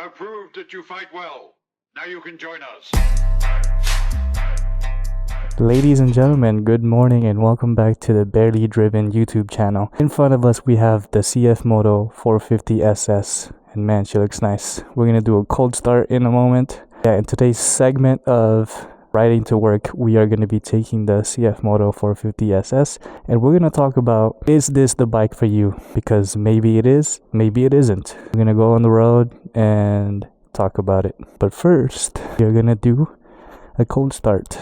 have proved that you fight well. Now you can join us. Ladies and gentlemen, good morning and welcome back to the Barely Driven YouTube channel. In front of us we have the CFMOTO 450 SS, and man, she looks nice. We're gonna do a cold start in a moment. Yeah, in today's segment of riding to work, we are going to be taking the CFMOTO 450 SS and we're going to talk about, is this the bike for you? Because maybe it is, maybe it isn't. We're going to go on the road and talk about it. But first, we're going to do a cold start.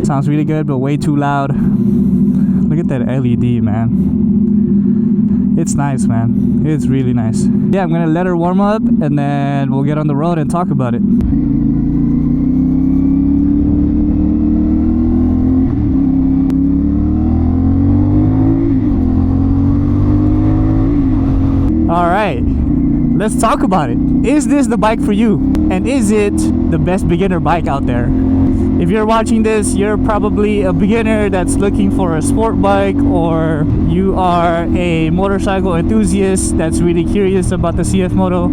Sounds really good, but way too loud. Look at that LED, man. It's nice, man. It's really nice. Yeah, I'm gonna let her warm up and then we'll get on the road and talk about it. Alright, let's talk about it. Is this the bike for you? And is it the best beginner bike out there? If you're watching this, you're probably a beginner that's looking for a sport bike, or you are a motorcycle enthusiast that's really curious about the CFMOTO.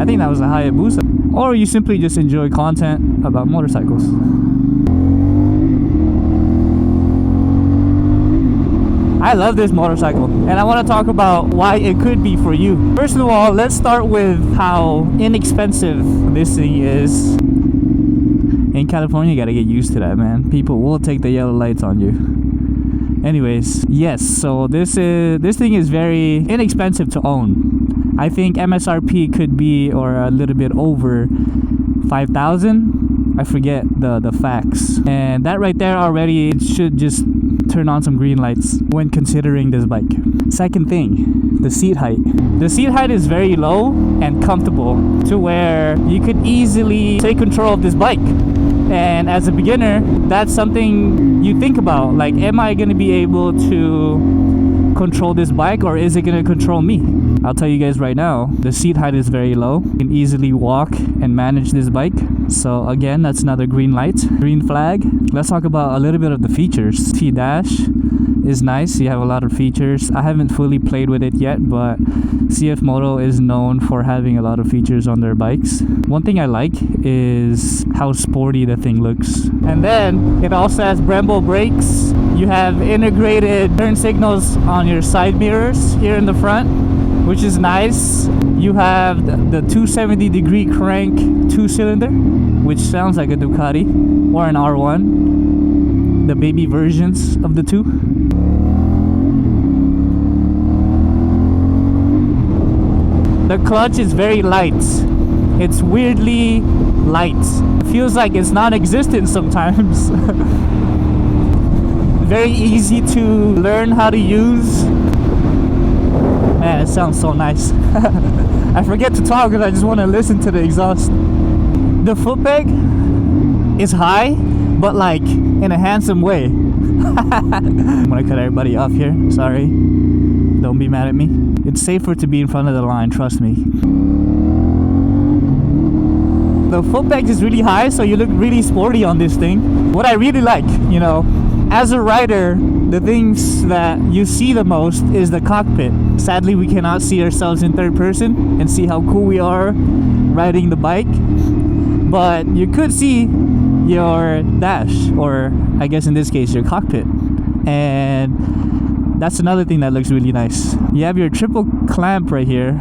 I think that was a Hayabusa. Or you simply just enjoy content about motorcycles. I love this motorcycle and I want to talk about why it could be for you. First of all, let's start with how inexpensive this thing is. In California, you gotta get used to that, man. People will take the yellow lights on you. Anyways, yes, so this thing is very inexpensive to own. I think MSRP could be or a little bit over 5,000. I forget the facts. And that right there already, it should just turn on some green lights when considering this bike. Second thing, the seat height. The seat height is very low and comfortable to where you could easily take control of this bike. And as a beginner, that's something you think about. Like, am I going to be able to control this bike or is it going to control me? I'll tell you guys right now, the seat height is very low. You can easily walk and manage this bike. So again, that's another green light, green flag. Let's talk about a little bit of the features. T-dash is nice. You have a lot of features. I haven't fully played with it yet, but CFMOTO is known for having a lot of features on their bikes. One thing I like is how sporty the thing looks. And then it also has Brembo brakes. You have integrated turn signals on your side mirrors here in the front, which is nice. You have the 270-degree crank 2-cylinder, which sounds like a Ducati or an R1, the baby versions of the two. The clutch is very light. It's weirdly light. It feels like it's non-existent sometimes. Very easy to learn how to use. Man, it sounds so nice. I forget to talk because I just want to listen to the exhaust. The foot peg is high, but like in a handsome way. I'm gonna cut everybody off here. Sorry. Don't be mad at me. It's safer to be in front of the line, trust me. The foot peg is really high, so you look really sporty on this thing. What I really like, you know, as a rider, the things that you see the most is the cockpit. Sadly, we cannot see ourselves in third person and see how cool we are riding the bike. But you could see your dash, or I guess in this case, your cockpit. And that's another thing that looks really nice. You have your triple clamp right here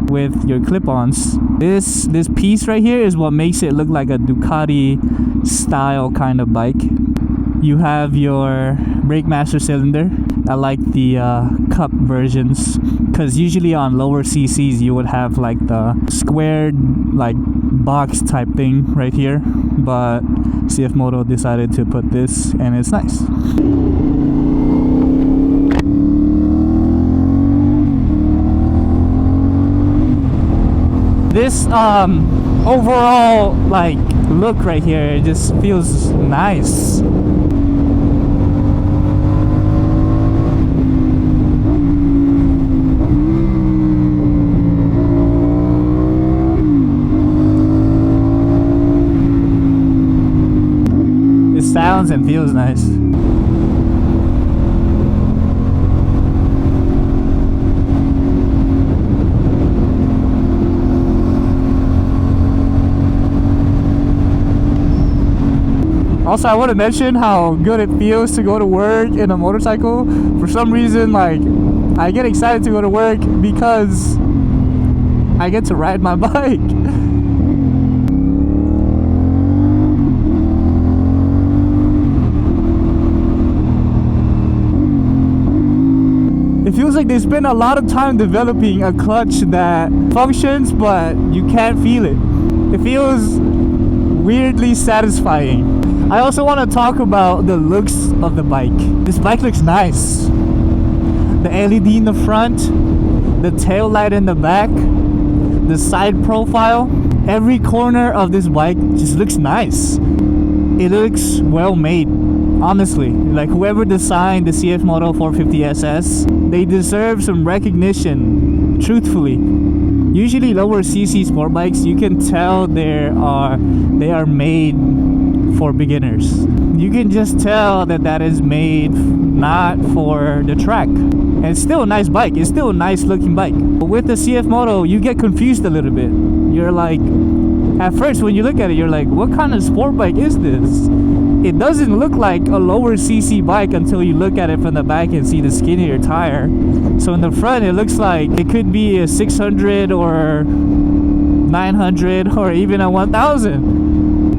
with your clip-ons. This piece right here is what makes it look like a Ducati style kind of bike. You have your brake master cylinder. I like the cup versions because usually on lower CCs you would have like the squared like box type thing right here, but CFMOTO decided to put this and it's nice. This overall like look right here, it just feels nice. It sounds and feels nice. Also, I want to mention how good it feels to go to work in a motorcycle. For some reason, like, I get excited to go to work because I get to ride my bike. It feels like they spend a lot of time developing a clutch that functions, but you can't feel it. It feels weirdly satisfying. I also want to talk about the looks of the bike. This bike looks nice. The LED in the front, the tail light in the back, the side profile. Every corner of this bike just looks nice. It looks well made. Honestly, like whoever designed the CFMOTO 450SS, they deserve some recognition, truthfully. Usually lower CC sport bikes, you can tell they are made for beginners. You can just tell that is made not for the track. And it's still a nice bike, it's still a nice looking bike. But with the CFMOTO, you get confused a little bit. You're like, at first when you look at it, you're like, what kind of sport bike is this? It doesn't look like a lower CC bike until you look at it from the back and see the skinnier tire. So in the front, it looks like it could be a 600 or 900 or even a 1000.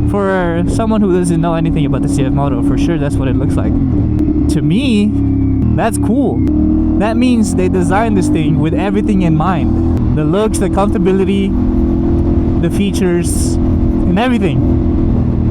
For someone who doesn't know anything about the CFMOTO, for sure that's what it looks like. To me, that's cool. That means they designed this thing with everything in mind. The looks, the comfortability, the features, and everything.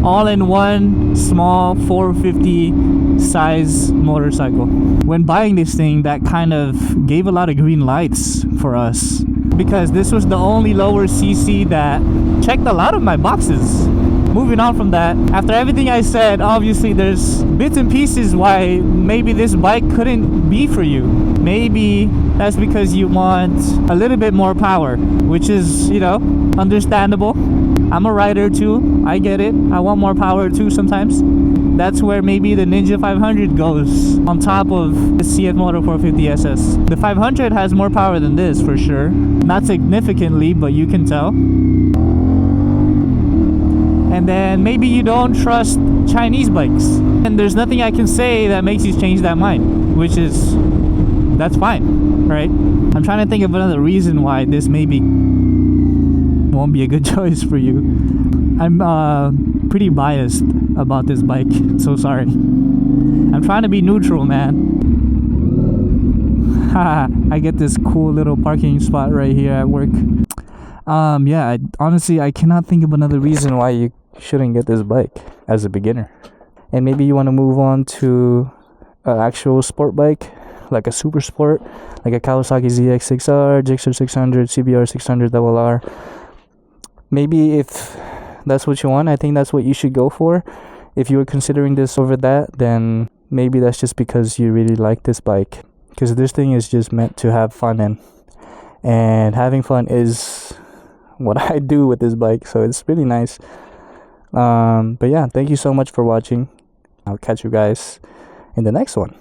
All in one small 450 size motorcycle. When buying this thing, that kind of gave a lot of green lights for us, because this was the only lower CC that checked a lot of my boxes. Moving on from that, after everything I said, obviously there's bits and pieces why maybe this bike couldn't be for you. Maybe that's because you want a little bit more power, which is, you know, understandable. I'm a rider too, I get it. I want more power too sometimes. That's where maybe the Ninja 500 goes on top of the CFMOTO 450SS. The 500 has more power than this for sure. Not significantly, but you can tell. And then maybe you don't trust Chinese bikes. And there's nothing I can say that makes you change that mind, which is, that's fine, right? I'm trying to think of another reason why this maybe won't be a good choice for you. I'm pretty biased about this bike, so sorry. I'm trying to be neutral, man. I get this cool little parking spot right here at work. Yeah, honestly, I cannot think of another reason why you shouldn't get this bike as a beginner. And maybe you want to move on to an actual sport bike, like a super sport, like a Kawasaki ZX6R, Gixxer 600, CBR 600 RR. Maybe if that's what you want, I think that's what you should go for. If you were considering this over that, then maybe that's just because you really like this bike. Because this thing is just meant to have fun in. And having fun is what I do with this bike, so it's really nice. But yeah, thank you so much for watching. I'll catch you guys in the next one.